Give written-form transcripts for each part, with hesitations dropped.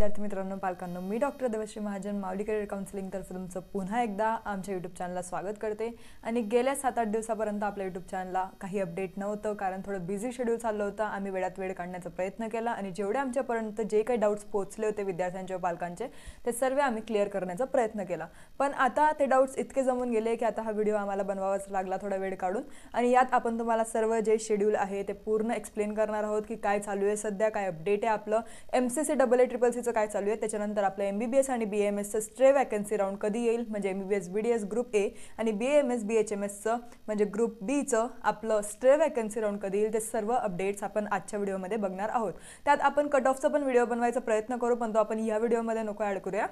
विद्यार्थी मित्रांनो, पालकांनो, मी डॉक्टर देवश्री महाजन माऊली career counselling तर्फे तुमचं पुन्हा एकदा आमच्या YouTube चॅनलला स्वागत करते। आणि गेल्या 7-8 दिवसापर्यंत आपल्या YouTube चॅनलला काही अपडेट नव्हतं, कारण थोडं बिझी शेड्यूल चाललं होतं। आम्ही वेळात वेळ काढण्याचा प्रयत्न केला आणि जेवढे आमच्यापर्यंत जे काही डाउट्स पोहोचले होते विद्यार्थ्यांचे व पालकांचे, ते सर्व आम्ही क्लिअर करण्याचा प्रयत्न केला। पण आता ते डाउट्स इतके जमून गेले की आता हा व्हिडिओ आम्हाला बनवावाच लागला थोडा वेळ काढून। आणि यात आपण तुम्हाला सर्व जे शेड्यूल आहे ते पूर्ण एक्सप्लेन करणार आहोत की काय चालू आहे सध्या, काय अपडेट आहे आपलं MCC AACCC चं काय चालू आहे, त्याच्यानंतर आपलं MBBS आणि BAMS चं स्ट्रे वॅकन्सी राउंड कधी येईल, म्हणजे MBBS BDS ग्रुप A आणि BAMS BHMS चं म्हणजे ग्रुप B चं आपलं स्ट्रे वॅकन्सी राउंड कधी येईल, ते सर्व अपडेट्स आपण आजच्या व्हिडिओमध्ये बघणार आहोत। त्यात आपण कट ऑफचा पण व्हिडिओ बनवायचा प्रयत्न करू, पण तो आपण या व्हिडिओमध्ये नको ॲड करूया।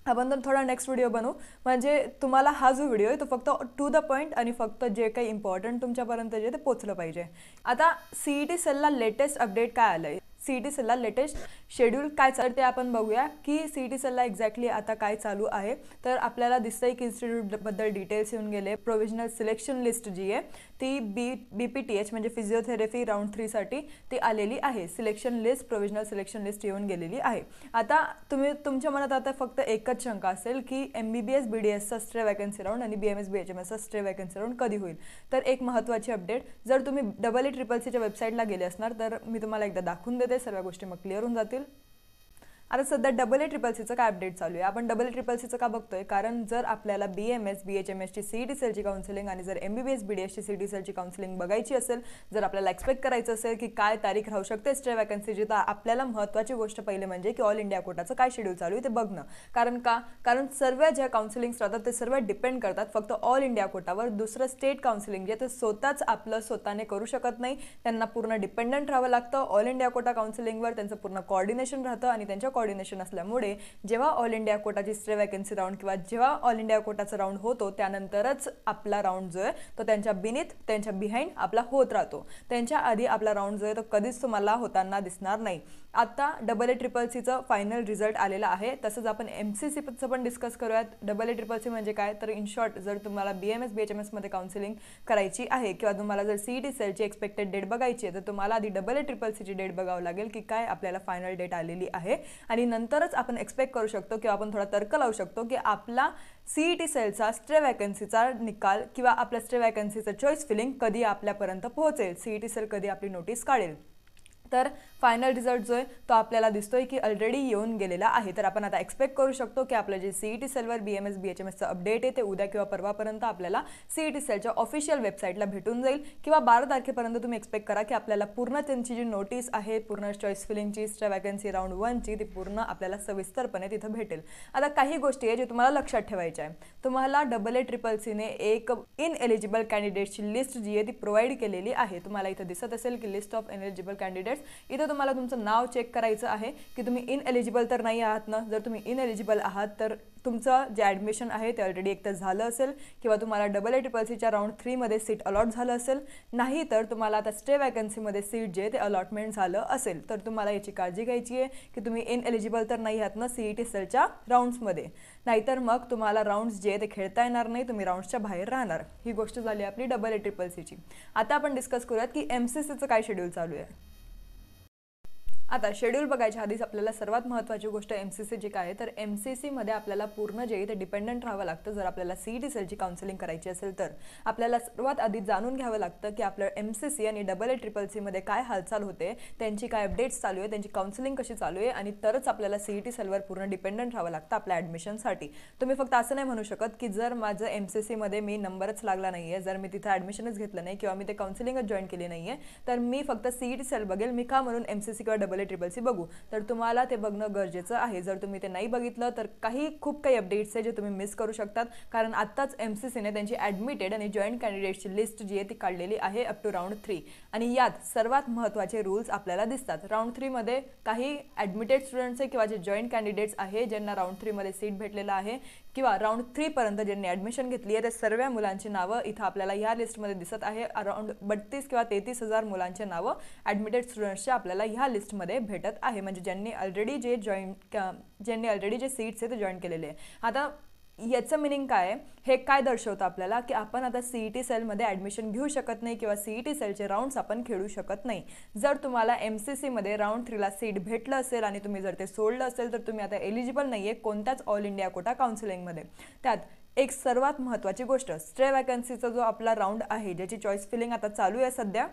आपण तर थोडा नेक्स्ट व्हिडिओ बनवू, म्हणजे तुम्हाला हा जो व्हिडिओ आहे तो फक्त टू द पॉइंट आणि फक्त जे काही इम्पॉर्टंट तुमच्यापर्यंत जे ते पोहोचलं पाहिजे। आता CET सेलला लेटेस्ट अपडेट काय आलंय, CET सेलला लेटेस्ट शेड्यूल काय चालू ते आपण बघूया की CET सेलला एक्झॅक्टली आता काय चालू आहे। तर आपल्याला दिसतंय की इन्स्टिट्यूट बद्दल डिटेल्स येऊन गेले। प्रोविजनल सिलेक्शन लिस्ट जी आहे ती BPTH म्हणजे फिजिओथेरपी राउंड 3 साठी ती आलेली आहे। Selection list, provisional selection list येऊन गेलेली आहे। आता तुमच्या मनात आता फक्त एकच शंका असेल की MBBS BDS चा स्ट्रे वॅकन्सी राउंड आणि BMS BHMS चा स्ट्रे वॅकन्सी राउंड कधी होईल। तर एक महत्त्वाची अपडेट, जर तुम्ही AACCC च्या वेबसाईटला गेले असणार तर मी तुम्हाला एकदा दाखवून देते, सर्व गोष्टी मग क्लिअर होऊन जातील। आता सध्या AACCC चं काय अपडेट चालू आहे, आपण AACCC चं का बघतोय, कारण जर आपल्याला BMS BHMS ची CET सेलची काउन्सिलिंग आणि जर MBBS BDS ची CET सेलची काउन्सिलिंग बघायची असेल, जर आपल्याला एक्सपेक्ट करायचं असेल की काय तारीख राहू शकते स्ट्रे वॅकन्सीची, तर आपल्याला महत्त्वाची गोष्ट पहिले म्हणजे की ऑल इंडिया कोटाचं काय शेड्यूल चालू आहे ते बघणं। कारण सर्व ज्या काउन्सिलिंग्स राहतात ते सर्व डिपेंड करतात फक्त ऑल इंडिया कोटावर। दुसरं स्टेट काउन्सिलिंग जे ते स्वतःच आपलं स्वतःने करू शकत नाही, त्यांना पूर्ण डिपेंडंट राहावं लागतं ऑल इंडिया कोटा काउन्सिलिंगवर। त्यांचं पूर्ण कोऑर्डिनेशन राहतं आणि त्यांच्या कोऑर्डिनेशन असल्यामुळे जेव्हा ऑल इंडिया कोटाची स्ट्रे वॅकन्सी राउंड किंवा जेव्हा ऑल इंडिया कोटाचा राउंड होतो त्यानंतरच आपला राउंड जो आहे तो त्यांच्या बिहाइंड आपला होत राहतो। त्यांच्या आधी आपला राउंड जो आहे तो कधीच तुम्हाला होताना दिसणार नाही। आता AACCC चं फायनल रिझल्ट आलेला आहे, तसंच आपण MCC चं पण डिस्कस करूयात। AACCC म्हणजे काय, तर इन शॉर्ट जर तुम्हाला BMS BHMS मध्ये काउन्सिलिंग करायची आहे किंवा तुम्हाला जर CET सेलची एक्सपेक्टेड डेट बघायची आहे, तर तुम्हाला आधी AACCC ची डेट बघावं लागेल की काय आपल्याला फायनल डेट आलेली आहे। आणि नंतरच आपण एक्सपेक्ट करू शकतो किंवा आपण थोडा तर्क लावू शकतो की आपला CET सेलचा स्ट्रे वॅकन्सीचा निकाल किंवा आपल्या स्ट्रे वॅकन्सीचं चॉईस फिलिंग कधी आपल्यापर्यंत पोहोचेल, CET सेल कधी आपली नोटीस काढेल। तर फायनल रिझल्ट जो आहे तो आपल्याला दिसतोय की ऑलरेडी येऊन गेलेला आहे। तर आपण आता एक्सपेक्ट करू शकतो की आपलं जे CET सेलवर BMS BHMS चं अपडेट आहे ते उद्या किंवा परवापर्यंत आपल्याला CET सेलच्या ऑफिशियल वेबसाईटला भेटून जाईल, किंवा 12 तारखेपर्यंत तुम्ही एक्सपेक्ट करा की आपल्याला पूर्ण त्यांची जी नोटीस आहे पूर्ण चॉईस फिलिंगची स्ट्रे वॅकन्सी राउंड 1 ची ती पूर्ण आपल्याला सविस्तरपणे तिथं भेटेल। आता काही गोष्टी आहे जे तुम्हाला लक्षात ठेवायच्या आहे। तुम्हाला AACCC ने एक इनएलिजिबल कॅन्डिडेट्सची लिस्ट जी आहे ती प्रोव्हाइड केलेली आहे। तुम्हाला इथं दिसत असेल की लिस्ट ऑफ इनएलिजिबल कॅन्डिडेट्स, इथं तुम्हाला तुमचं नाव चेक करायचं आहे की तुम्ही इनएलिजिबल तर नाही आहात ना। जर तुम्ही इनएलिजिबल आहात तर तुमचं जे ॲडमिशन आहे ते ऑलरेडी एकतर झालं असेल किंवा तुम्हाला AACCC च्या राउंड 3 मध्ये सीट अलॉट झालं असेल, नाही तर तुम्हाला आता स्टे वॅकन्सीमध्ये सीट जे ते अलॉटमेंट झालं असेल, तर तुम्हाला याची काळजी घ्यायची आहे की तुम्ही इनएलिजिबल तर नाही आहात ना CET सेलच्या राउंड्समध्ये, नाहीतर मग तुम्हाला राउंड्स जे ते खेळता येणार नाही, तुम्ही राउंड्सच्या बाहेर राहणार। ही गोष्ट झाली आपली AACCC ची। आता आपण डिस्कस करूयात की MCC चं काय शेड्यूल चालू आहे। आता शेड्यूल बघायच्या आधीच आपल्याला सर्वात महत्त्वाची गोष्ट MCC जी काय आहे, तर MCC मध्ये आपल्याला पूर्ण जे ते डिपेंडंट राहावं लागतं। जर आपल्याला CET सेलची काउन्सिलिंग करायची असेल तर आपल्याला सर्वात आधी जाणून घ्यावं लागतं की आपलं MCC आणि AACCC मध्ये काय हालचाल होते, त्यांची काय अपडेट्स चालू आहे, त्यांची काउन्सिलिंग कशी चालू आहे, आणि तरच आपल्याला CET सेलवर पूर्ण डिपेंडंट राहावं लागतं आपल्या ॲडमिशनसाठी। तुम्ही फक्त असं नाही म्हणू शकत की जर माझं MCC मध्ये मी नंबरच लागला नाही आहे, जर मी तिथं ॲडमिशनच घेतलं नाही किंवा मी ते काउन्सिलिंगच जॉईन केली नाही आहे, तर मी फक्त CET सेल बघेल, मी का म्हणून MCC किंवा AACCC बघू। तर तुम्हाला ते बघणं गरजेचं आहे। जर तुम्ही ते नाही बघितलं तर खूप काही अपडेट्स आहे जे तुम्ही मिस करू शकतात, कारण आत्ताच MCC ने त्यांची ॲडमिटेड आणि जॉईंट कॅन्डिडेट्सची लिस्ट जी आहे ती काढलेली आहे अप टू राउंड 3। आणि यात सर्वात महत्त्वाचे रूल्स आपल्याला दिसतात। राउंड 3 मध्ये काही ॲडमिटेड स्टुडंट्स आहे किंवा जे जॉईंट कॅन्डिडेट्स आहे ज्यांना राउंड 3 मध्ये सीट भेटलेला आहे किंवा राउंड 3 पर्यंत ज्यांनी ॲडमिशन घेतली आहे, त्या सर्व मुलांची नावं इथं आपल्याला ह्या लिस्टमध्ये दिसत आहे। अराउंड 32 किंवा 33,000 मुलांचे नावं ॲडमिटेड स्टुडंट्सच्या आपल्याला ह्या लिस्टमध्ये भेटत आहे, म्हणजे ज्यांनी ऑलरेडी जे सीट्स आहे ते जॉईन केलेले आहे। आता याचं मिनिंग काय आहे, हे काय दर्शवतं आपल्याला की आपण आता CET सेलमध्ये ॲडमिशन घेऊ शकत नाही किंवा CET सेलचे राऊंड्स आपण खेळू शकत नाही. जर तुम्हाला MCC मध्ये राऊंड 3ला सीट भेटलं असेल आणि तुम्ही जर ते सोडलं असेल तर तुम्ही आता एलिजिबल नाही आहे कोणत्याच ऑल इंडिया कोटा काउन्सिलिंगमध्ये. त्यात एक सर्वात महत्त्वाची गोष्ट, स्टे वॅकन्सीचा जो आपला राऊंड आहे, ज्याची चॉईस फिलिंग आता चालू आहे सध्या,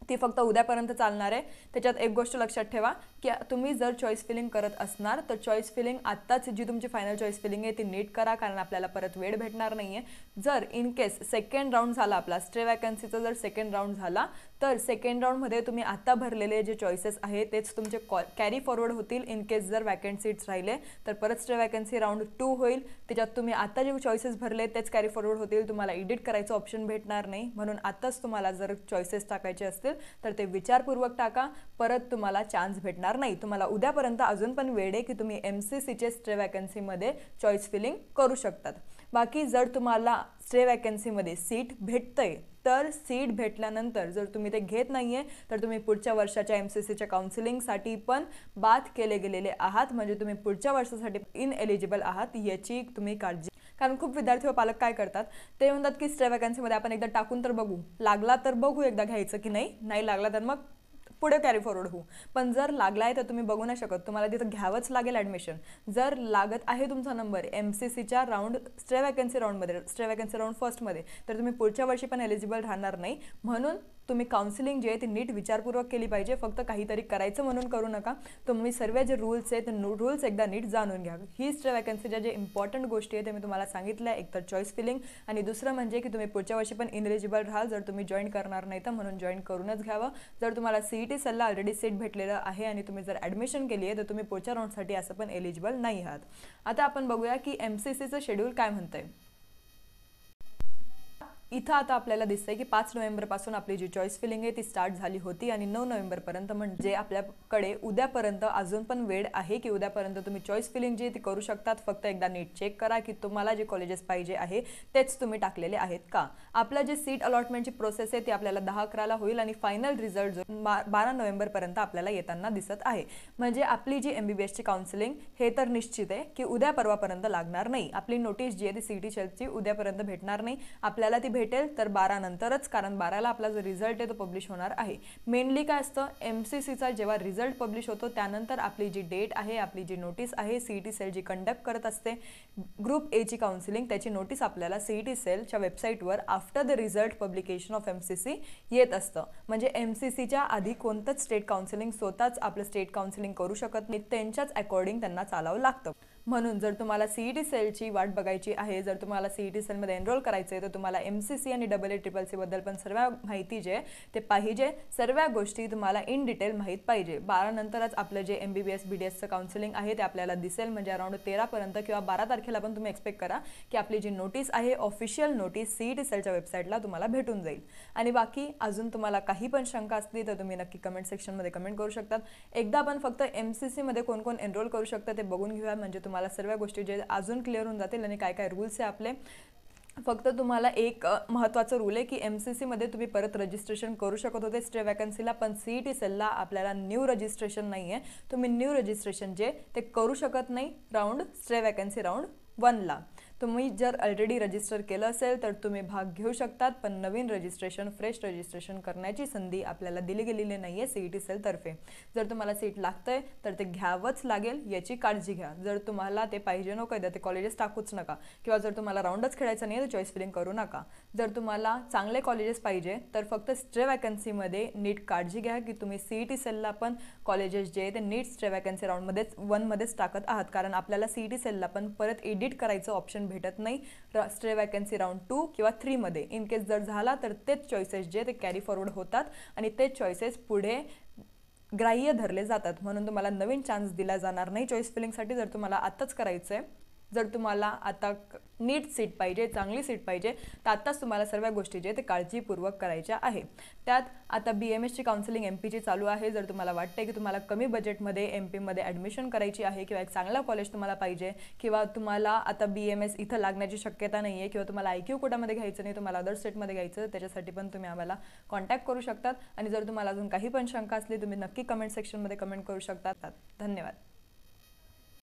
ती फक्त उद्यापर्यंत चालणार आहे. त्याच्यात एक गोष्ट लक्षात ठेवा की तुम्ही जर चॉईस फिलिंग करत असणार तर चॉईस फिलिंग आत्ताच जी तुमची फायनल चॉईस फिलिंग आहे ती नीट करा, कारण आपल्याला परत वेळ भेटणार नाही आहे. जर इन केस सेकंड राऊंड झाला आपला स्टे वॅकन्सीचा, जर सेकंड राऊंड झाला तर सेकंड राऊंडमध्ये तुम्ही आता भरलेले जे चॉईसेस आहे तेच तुमचे कॅरी फॉरवर्ड होतील. इन केस जर वॅकंट सीट्स राहिले तर परत स्टे वॅकन्सी राऊंड 2 होईल. त्याच्यात तुम्ही आता जे चॉईसेस भरले तेच कॅरी फॉरवर्ड होतील, तुम्हाला एडिट करायचं ऑप्शन भेटणार नाही. म्हणून आताच तुम्हाला जर चॉईसेस टाकायचे असतील तर ते विचारपूर्वक टाका, परत तुम्हाला चान्स भेटणार नाही. तुम्हाला उद्यापर्यंत अजून पण वेळ आहे की तुम्ही MCCचे स्टे वॅकन्सीमध्ये चॉईस फिलिंग करू शकतात. बाकी जर तुम्हाला स्टे वॅकन्सीमध्ये सीट भेटतंय तर सीट भेटल्यानंतर जर तुम्ही ते घेत नाहीये तर तुम्ही पुढच्या वर्षाच्या MCCच्या काउन्सिलिंगसाठी पण बाद केले गेलेले आहात, म्हणजे तुम्ही पुढच्या वर्षासाठी इनएलिजिबल आहात, याची तुम्ही काळजी. कारण खूप विद्यार्थी व पालक काय करतात, ते म्हणतात की स्टे वॅकन्सीमध्ये आपण एकदा टाकून तर बघू, लागला तर बघू एकदा घ्यायचं की नाही, नाही लागला तर मग पुढे कॅरी फॉरवर्ड होऊ. पण जर लागला आहे तर तुम्ही बघू नाही शकत, तुम्हाला तिथं घ्यावंच लागेल ॲडमिशन. जर लागत आहे तुमचा नंबर MCCच्या राऊंड स्टे वॅकन्सी राऊंडमध्ये, स्टे वॅकन्सी राऊंड फर्स्टमध्ये, तर तुम्ही पुढच्या वर्षी पण एलिजिबल राहणार नाही. म्हणून तुम्ही काउन्सिलिंग जे आहे ते नीट विचारपूर्वक केली पाहिजे. फक्त काहीतरी करायचं म्हणून करू नका. तुम्ही सर्व जे रूल्स आहेत ते रूल्स एकदा नीट जाणून घ्या. ही स्टे वॅकन्सीच्या जे इम्पॉर्टंट गोष्टी आहेत ते मी तुम्हाला सांगितल्या. एक तर चॉईस फिलिंग आणि दुसरं म्हणजे की तुम्ही पुढच्या वर्षी पण इनएलिजिबल राहाल जर तुम्ही जॉईन करणार नाही तर, म्हणून जॉईन करूनच घ्यावं. जर तुम्हाला CET सेलला ऑलरेडी सीट भेटलेलं आहे आणि तुम्ही जर ॲडमिशन केली आहे तर तुम्ही पुढच्या राऊंडसाठी असं पण एलिजिबल नाही आहात. आता आपण बघूया की MCCचं शेड्यूल काय म्हणतंय. इथं आता आपल्याला दिसतंय की 5 नोव्हेंबरपासून आपली जी चॉईस फिलिंग आहे ती स्टार्ट झाली होती आणि 9 नोव्हेंबरपर्यंत, म्हणजे आपल्याकडे उद्यापर्यंत अजून पण वेळ आहे की उद्यापर्यंत तुम्ही चॉईस फिलिंग जी ती करू शकतात. फक्त एकदा नीट चेक करा की तुम्हाला जे कॉलेजेस पाहिजे आहे तेच तुम्ही टाकलेले आहेत का. आपलं जे सीट अलॉटमेंटची प्रोसेस आहे ती आपल्याला 10/11ला होईल आणि फायनल रिझल्ट जो 12 नोव्हेंबरपर्यंत आपल्याला येताना दिसत आहे. म्हणजे आपली जी MBBSची काउन्सिलिंग हे तर निश्चित आहे की उद्या परवापर्यंत लागणार नाही. आपली नोटीस जी आहे ती CET सेलची उद्यापर्यंत भेटणार नाही. आपल्याला ती भेटेल तर 12 नंतरच, कारण 12ला आपला जो रिझल्ट आहे तो पब्लिश होणार आहे. मेनली काय असतं, MCCचा जेव्हा रिझल्ट पब्लिश होतो त्यानंतर आपली जी डेट आहे, आपली जी नोटीस आहे, CET सेल जी कंडक्ट करत असते ग्रुप Aची काउन्सिलिंग, त्याची नोटीस आपल्याला CET सेलच्या वेबसाईटवर after the result publication of MCC येत असतं. म्हणजे MCCच्या आधी कोणतंच स्टेट काउन्सिलिंग स्वतःच आपलं स्टेट काउन्सिलिंग करू शकत नाही, त्यांच्याच अकॉर्डिंग त्यांना चालावं लागतं. म्हणून जर तुम्हाला CET सेलची वाट बघायची आहे, जर तुम्हाला CET सेलमध्ये एनरोल करायचं आहे तर तुम्हाला MCC आणि AA बद्दल पण सर्व माहिती जे ते पाहिजे, सर्व गोष्टी तुम्हाला इन डिटेल माहीत पाहिजे. 12 नंतरच आपलं जे MBBS BDSचं काउन्सिलिंग आहे ते आपल्याला दिसेल, म्हणजे अराउंड 13पर्यंत किंवा 12 तारखेला पण तुम्ही एक्सपेक्ट करा की आपली जी नोटीस आहे ऑफिशियल नोटीस CET सेलच्या वेबसाईटला तुम्हाला भेटून जाईल. आणि बाकी अजून तुम्हाला काही पण शंका असली तर तुम्ही नक्की कमेंट सेक्शनमध्ये कमेंट करू शकतात. एकदा आपण फक्त MCCमध्ये कोण कोण एनरोल करू शकतं ते बघून घेऊया, म्हणजे तुम्हाला सर्व गोष्टी जे अजून क्लिअर होऊन जातील आणि काय काय रूल्स आहे आपले. फक्त तुम्हाला एक महत्त्वाचं रूल आहे की MCCमध्ये तुम्ही परत रजिस्ट्रेशन करू शकत होते स्टे वॅकन्सीला, पण CET सेलला आपल्याला न्यू रजिस्ट्रेशन नाही आहे. तुम्ही न्यू रजिस्ट्रेशन जे ते करू शकत नाही राऊंड स्टे वॅकन्सी राऊंड 1ला. तुम्ही जर ऑलरेडी रजिस्टर केलं असेल तर तुम्ही भाग घेऊ शकतात, पण नवीन रजिस्ट्रेशन फ्रेश रजिस्ट्रेशन करण्याची संधी आपल्याला दिली गेलेली नाही आहे CET सेलतर्फे. जर तुम्हाला सीट लागतंय तर ते घ्यावंच लागेल, याची काळजी घ्या. जर तुम्हाला ते पाहिजे नको तर ते कॉलेजेस टाकूच नका, किंवा जर तुम्हाला राऊंडच खेळायचं नाही तर चॉईस फिलिंग करू नका. जर तुम्हाला चांगले कॉलेजेस पाहिजे तर फक्त स्टे वॅकन्सीमध्ये नीट काळजी घ्या की तुम्ही CET सेलला पण कॉलेजेस जे ते नीट स्टे वॅकन्सी राऊंडमध्येच 1मध्येच टाकत आहात, कारण आपल्याला CET सेलला पण परत एडिट करायचं ऑप्शन भेटत नाही स्टे वॅकन्सी राऊंड 2 किंवा 3 मध्ये. इन केस जर झाला तर तेच चॉईसेस जे ते कॅरी फॉरवर्ड होतात आणि तेच चॉईसेस पुढे ग्राह्य धरले जातात. म्हणून तुम्हाला नवीन चान्स दिला जाणार नाही चॉईस फिलिंगसाठी. जर तुम्हाला आत्ताच करायचं आहे, जर तुम्हाला आता नीट सीट पाहिजे, चांगली सीट पाहिजे, तर आत्ताच तुम्हाला सर्व गोष्टी जे ते काळजीपूर्वक करायच्या आहे. त्यात आता BMSची काउन्सिलिंग MPची चालू आहे. जर तुम्हाला वाटते की तुम्हाला कमी बजेटमध्ये MPमध्ये ॲडमिशन करायची आहे किंवा एक चांगला कॉलेज तुम्हाला पाहिजे, किंवा तुम्हाला आता BMS इथं लागण्याची शक्यता नाही आहे, किंवा तुम्हाला IQ कोटामध्ये घ्यायचं नाही, तुम्हाला अदर स्टेटमध्ये घ्यायचं, त्याच्यासाठी पण तुम्ही आम्हाला कॉन्टॅक्ट करू शकतात. आणि जर तुम्हाला अजून काही पण शंका असली तुम्ही नक्की कमेंट सेक्शनमध्ये कमेंट करू शकता. धन्यवाद.